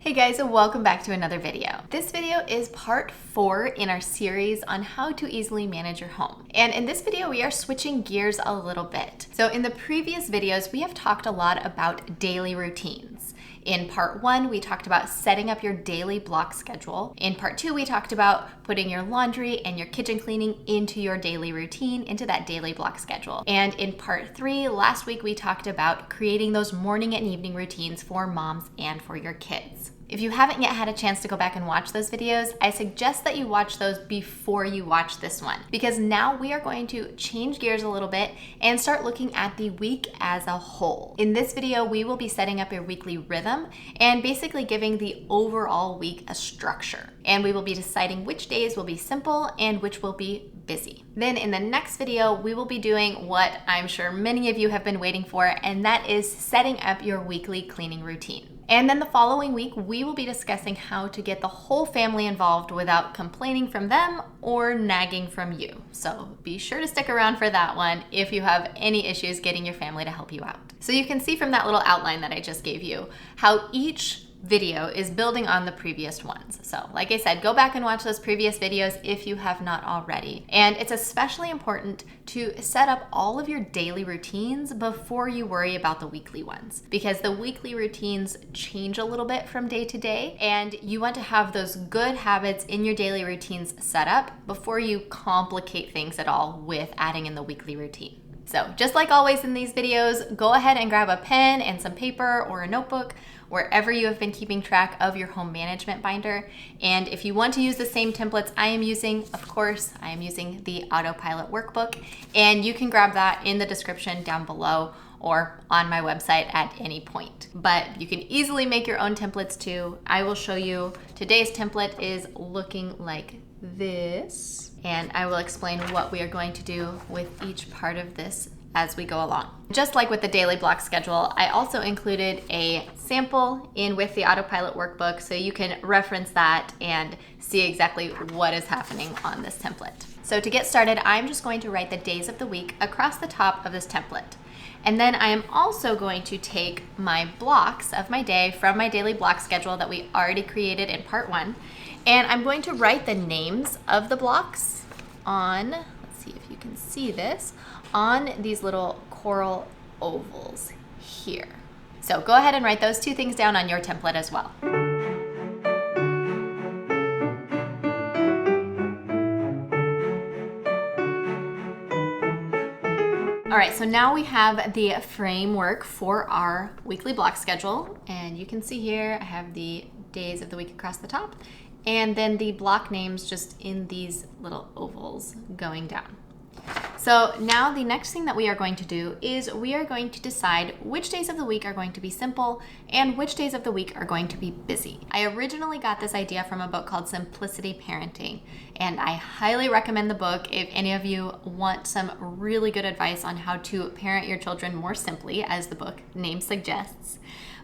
Hey guys, and welcome back to another video. This video is part 4 in our series on how to easily manage your home. And in this video, we are switching gears a little bit. So in the previous videos, we have talked a lot about daily routines. In part 1, we talked about setting up your daily block schedule. In part 2, we talked about putting your laundry and your kitchen cleaning into your daily routine, into that daily block schedule. And in part 3, last week, we talked about creating those morning and evening routines for moms and for your kids. If you haven't yet had a chance to go back and watch those videos, I suggest that you watch those before you watch this one, because now we are going to change gears a little bit and start looking at the week as a whole. In this video, we will be setting up a weekly rhythm and basically giving the overall week a structure. And we will be deciding which days will be simple and which will be busy. Then in the next video, we will be doing what I'm sure many of you have been waiting for, and that is setting up your weekly cleaning routine. And then the following week, we will be discussing how to get the whole family involved without complaining from them or nagging from you. So be sure to stick around for that one if you have any issues getting your family to help you out. So you can see from that little outline that I just gave you how each video is building on the previous ones. So like I said, go back and watch those previous videos if you have not already. And it's especially important to set up all of your daily routines before you worry about the weekly ones, because the weekly routines change a little bit from day to day, and you want to have those good habits in your daily routines set up before you complicate things at all with adding in the weekly routine. So just like always in these videos, go ahead and grab a pen and some paper or a notebook, wherever you have been keeping track of your home management binder. And if you want to use the same templates I am using, of course, I am using the Autopilot workbook, and you can grab that in the description down below or on my website at any point. But you can easily make your own templates too. I will show you today's template is looking like this, and I will explain what we are going to do with each part of this as we go along. Just like with the daily block schedule, I also included a sample in with the Autopilot workbook so you can reference that and see exactly what is happening on this template. So to get started, I'm just going to write the days of the week across the top of this template. And then I am also going to take my blocks of my day from my daily block schedule that we already created in part 1, and I'm going to write the names of the blocks on, let's see if you can see this, on these little coral ovals here. So go ahead and write those two things down on your template as well. All right, so now we have the framework for our weekly block schedule, and you can see here I have the days of the week across the top, and then the block names just in these little ovals going down. So now the next thing that we are going to do is we are going to decide which days of the week are going to be simple and which days of the week are going to be busy. I originally got this idea from a book called Simplicity Parenting, and I highly recommend the book if any of you want some really good advice on how to parent your children more simply, as the book name suggests.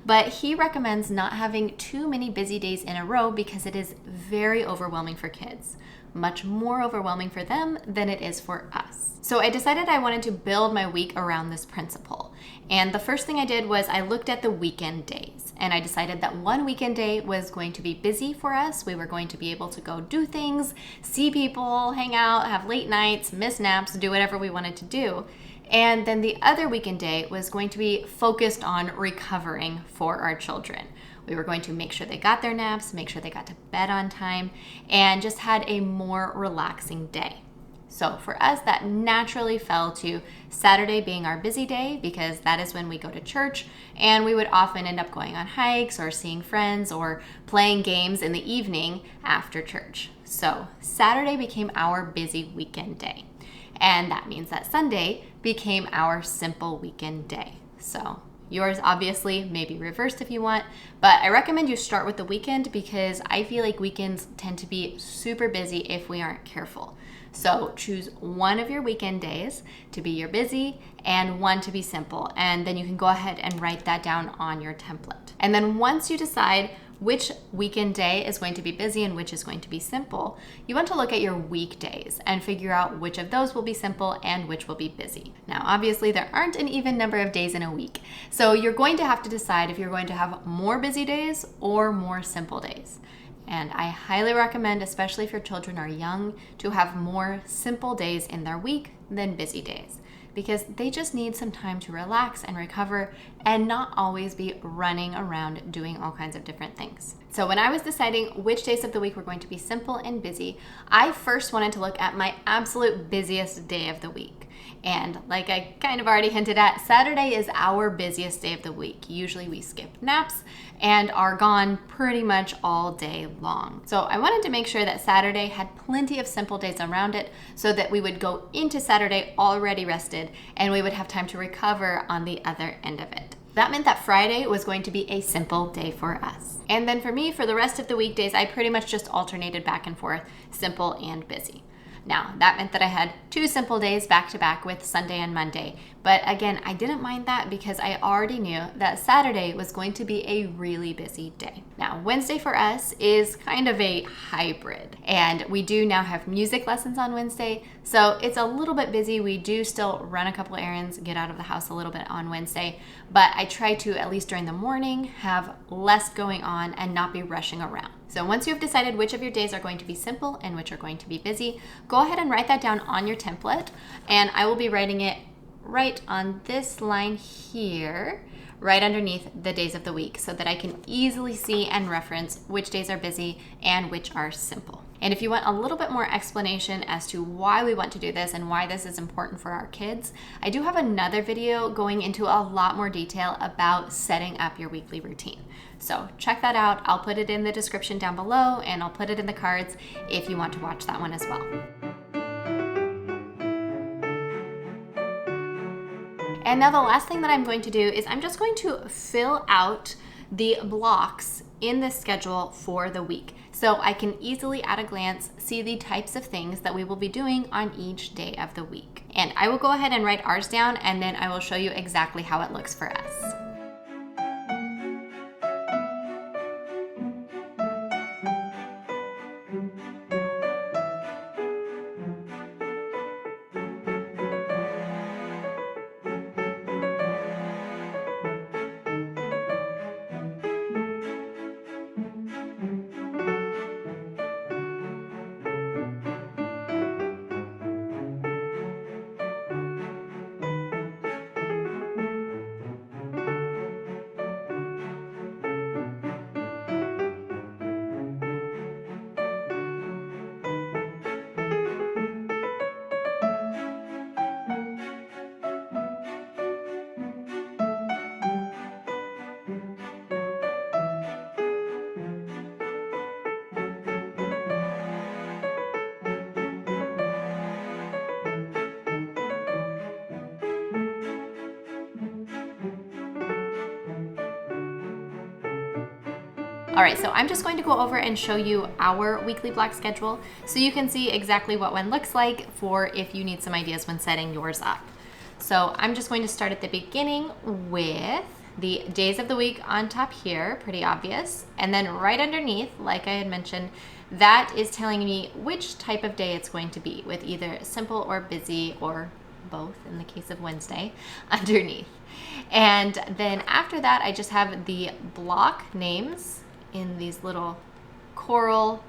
But he recommends not having too many busy days in a row because it is very overwhelming for kids. Much more overwhelming for them than it is for us. So I decided I wanted to build my week around this principle. And the first thing I did was I looked at the weekend days, and I decided that one weekend day was going to be busy for us. We were going to be able to go do things, see people, hang out, have late nights, miss naps, do whatever we wanted to do. And then the other weekend day was going to be focused on recovering for our children. We were going to make sure they got their naps, make sure they got to bed on time, and just had a more relaxing day. So for us, that naturally fell to Saturday being our busy day, because that is when we go to church, and we would often end up going on hikes or seeing friends or playing games in the evening after church. So Saturday became our busy weekend day. And that means that Sunday became our simple weekend day. So yours obviously may be reversed if you want, but I recommend you start with the weekend because I feel like weekends tend to be super busy if we aren't careful. So choose one of your weekend days to be your busy and one to be simple, and then you can go ahead and write that down on your template. And then once you decide which weekend day is going to be busy and which is going to be simple, you want to look at your weekdays and figure out which of those will be simple and which will be busy. Now, obviously, there aren't an even number of days in a week, so you're going to have to decide if you're going to have more busy days or more simple days. And I highly recommend, especially if your children are young, to have more simple days in their week than busy days, because they just need some time to relax and recover and not always be running around doing all kinds of different things. So when I was deciding which days of the week were going to be simple and busy, I first wanted to look at my absolute busiest day of the week. And like I kind of already hinted at, Saturday is our busiest day of the week. Usually we skip naps and are gone pretty much all day long. So I wanted to make sure that Saturday had plenty of simple days around it so that we would go into Saturday already rested and we would have time to recover on the other end of it. That meant that Friday was going to be a simple day for us. And then for me, for the rest of the weekdays, I pretty much just alternated back and forth, simple and busy. Now, that meant that I had 2 simple days back to back with Sunday and Monday. But again, I didn't mind that because I already knew that Saturday was going to be a really busy day. Now, Wednesday for us is kind of a hybrid, and we do now have music lessons on Wednesday, so it's a little bit busy. We do still run a couple errands, get out of the house a little bit on Wednesday, but I try to, at least during the morning, have less going on and not be rushing around. So once you have decided which of your days are going to be simple and which are going to be busy, go ahead and write that down on your template, and I will be writing it right on this line here, right underneath the days of the week, so that I can easily see and reference which days are busy and which are simple. And if you want a little bit more explanation as to why we want to do this and why this is important for our kids, I do have another video going into a lot more detail about setting up your weekly routine. So check that out. I'll put it in the description down below, and I'll put it in the cards if you want to watch that one as well. And now the last thing that I'm going to do is I'm just going to fill out the blocks in the schedule for the week, so I can easily at a glance see the types of things that we will be doing on each day of the week. And I will go ahead and write ours down, and then I will show you exactly how it looks for us. All right, so I'm just going to go over and show you our weekly block schedule so you can see exactly what one looks like for if you need some ideas when setting yours up. So I'm just going to start at the beginning with the days of the week on top here, pretty obvious. And then right underneath, like I had mentioned, that is telling me which type of day it's going to be, with either simple or busy or both in the case of Wednesday underneath. And then after that, I just have the block names in these little coral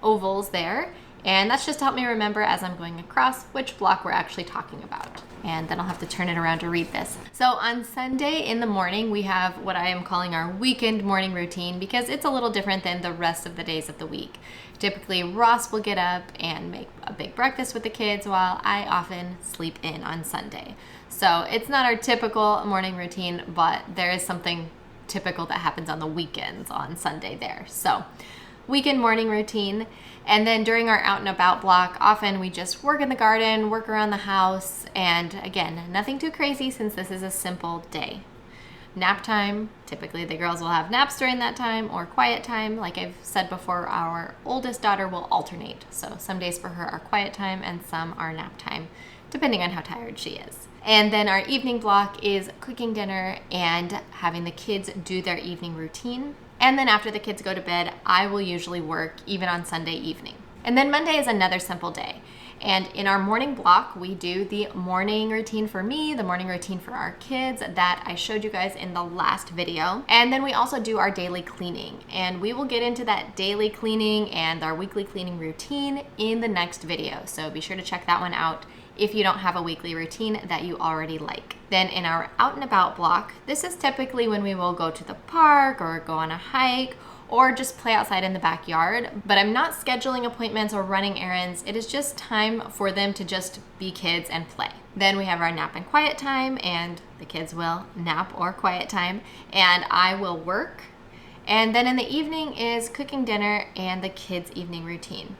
ovals there. And that's just to help me remember as I'm going across which block we're actually talking about. And then I'll have to turn it around to read this. So on Sunday in the morning, we have what I am calling our weekend morning routine, because it's a little different than the rest of the days of the week. Typically, Ross will get up and make a big breakfast with the kids, while I often sleep in on Sunday. So it's not our typical morning routine, but there is something typical that happens on the weekends on Sunday there. So weekend morning routine. And then during our out and about block, often we just work in the garden, work around the house, and again, nothing too crazy since this is a simple day. Nap time, typically the girls will have naps during that time, or quiet time. Like I've said before, our oldest daughter will alternate. So some days for her are quiet time and some are nap time, depending on how tired she is. And then our evening block is cooking dinner and having the kids do their evening routine. And then after the kids go to bed, I will usually work even on Sunday evening. And then Monday is another simple day. And in our morning block, we do the morning routine for me, the morning routine for our kids that I showed you guys in the last video. And then we also do our daily cleaning. And we will get into that daily cleaning and our weekly cleaning routine in the next video. So be sure to check that one out if you don't have a weekly routine that you already like. Then in our out and about block, this is typically when we will go to the park or go on a hike or just play outside in the backyard. But I'm not scheduling appointments or running errands. It is just time for them to just be kids and play. Then we have our nap and quiet time, and the kids will nap or quiet time, and I will work. And then in the evening is cooking dinner and the kids' evening routine.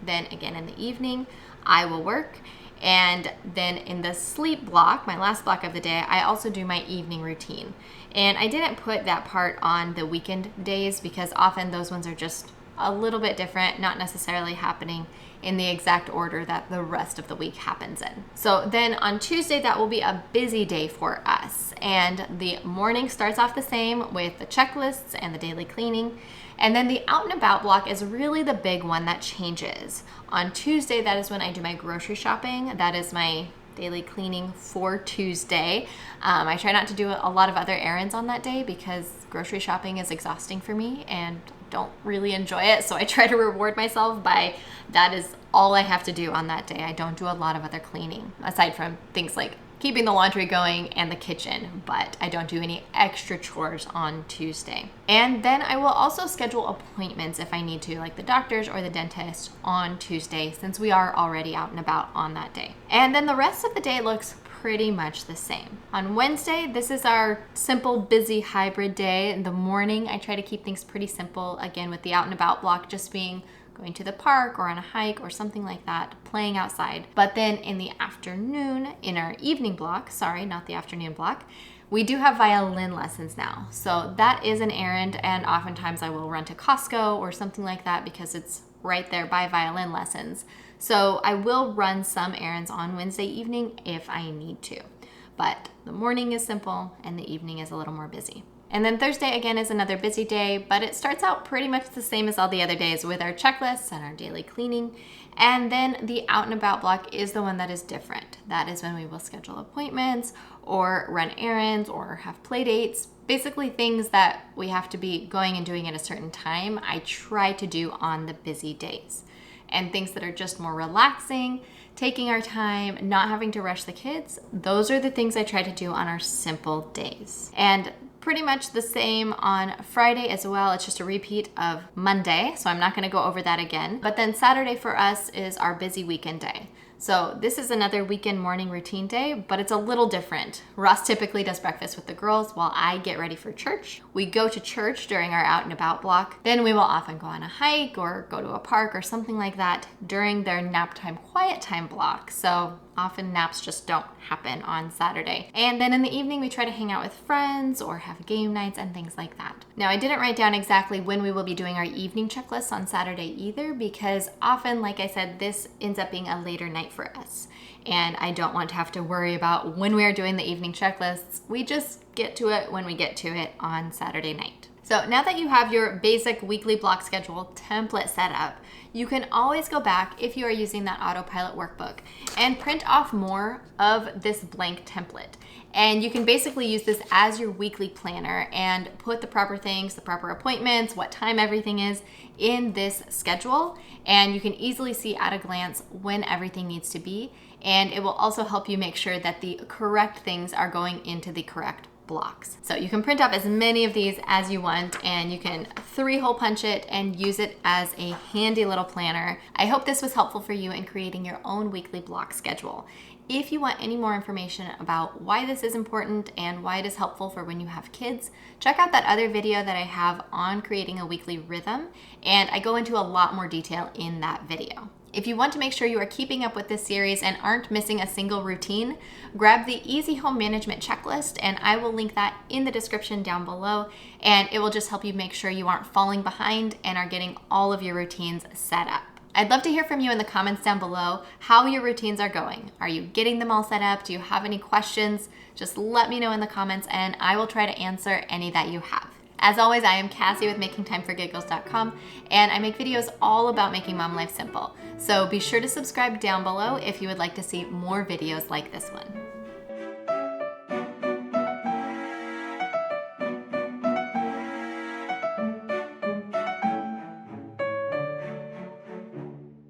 Then again in the evening, I will work. And then in the sleep block, my last block of the day, I also do my evening routine. And I didn't put that part on the weekend days because often those ones are just a little bit different, not necessarily happening in the exact order that the rest of the week happens in. So then on Tuesday, that will be a busy day for us. And the morning starts off the same with the checklists and the daily cleaning. And then the out and about block is really the big one that changes. On Tuesday, that is when I do my grocery shopping. That is my daily cleaning for Tuesday. I try not to do a lot of other errands on that day because grocery shopping is exhausting for me and don't really enjoy it. So I try to reward myself by that is all I have to do on that day. I don't do a lot of other cleaning aside from things like keeping the laundry going and the kitchen, but I don't do any extra chores on Tuesday. And then I will also schedule appointments if I need to, like the doctor's or the dentist on Tuesday, since we are already out and about on that day. And then the rest of the day looks pretty much the same. On Wednesday, this is our simple, busy hybrid day. In the morning, I try to keep things pretty simple, again with the out and about block just being going to the park or on a hike or something like that, playing outside. But then in the afternoon, in our evening block, sorry, not the afternoon block, we do have violin lessons now. So that is an errand, and oftentimes I will run to Costco or something like that because it's right there by violin lessons. So I will run some errands on Wednesday evening if I need to. But the morning is simple and the evening is a little more busy. And then Thursday again is another busy day, but it starts out pretty much the same as all the other days with our checklists and our daily cleaning. And then the out and about block is the one that is different. That is when we will schedule appointments or run errands or have play dates. Basically things that we have to be going and doing at a certain time, I try to do on the busy days. And things that are just more relaxing, taking our time, not having to rush the kids, those are the things I try to do on our simple days. And pretty much the same on Friday as well. It's just a repeat of Monday, so I'm not going to go over that again. But then Saturday for us is our busy weekend day. So this is another weekend morning routine day, but it's a little different. Ross typically does breakfast with the girls while I get ready for church. We go to church during our out and about block. Then we will often go on a hike or go to a park or something like that during their nap time, quiet time block. So often naps just don't happen on Saturday. And then in the evening, we try to hang out with friends or have game nights and things like that. Now, I didn't write down exactly when we will be doing our evening checklists on Saturday either, because often, like I said, this ends up being a later night for us. And I don't want to have to worry about when we are doing the evening checklists. We just get to it when we get to it on Saturday night. So now that you have your basic weekly block schedule template set up, you can always go back if you are using that autopilot workbook and print off more of this blank template. And you can basically use this as your weekly planner and put the proper things, the proper appointments, what time everything is in this schedule. And you can easily see at a glance when everything needs to be. And it will also help you make sure that the correct things are going into the correct blocks. So you can print off as many of these as you want, and you can 3-hole punch it and use it as a handy little planner. I hope this was helpful for you in creating your own weekly block schedule. If you want any more information about why this is important and why it is helpful for when you have kids, check out that other video that I have on creating a weekly rhythm, and I go into a lot more detail in that video. If you want to make sure you are keeping up with this series and aren't missing a single routine, grab the Easy Home Management Checklist, and I will link that in the description down below, and it will just help you make sure you aren't falling behind and are getting all of your routines set up. I'd love to hear from you in the comments down below how your routines are going. Are you getting them all set up? Do you have any questions? Just let me know in the comments and I will try to answer any that you have. As always, I am Kassy with makingtimeforgiggles.com, and I make videos all about making mom life simple. So be sure to subscribe down below if you would like to see more videos like this one.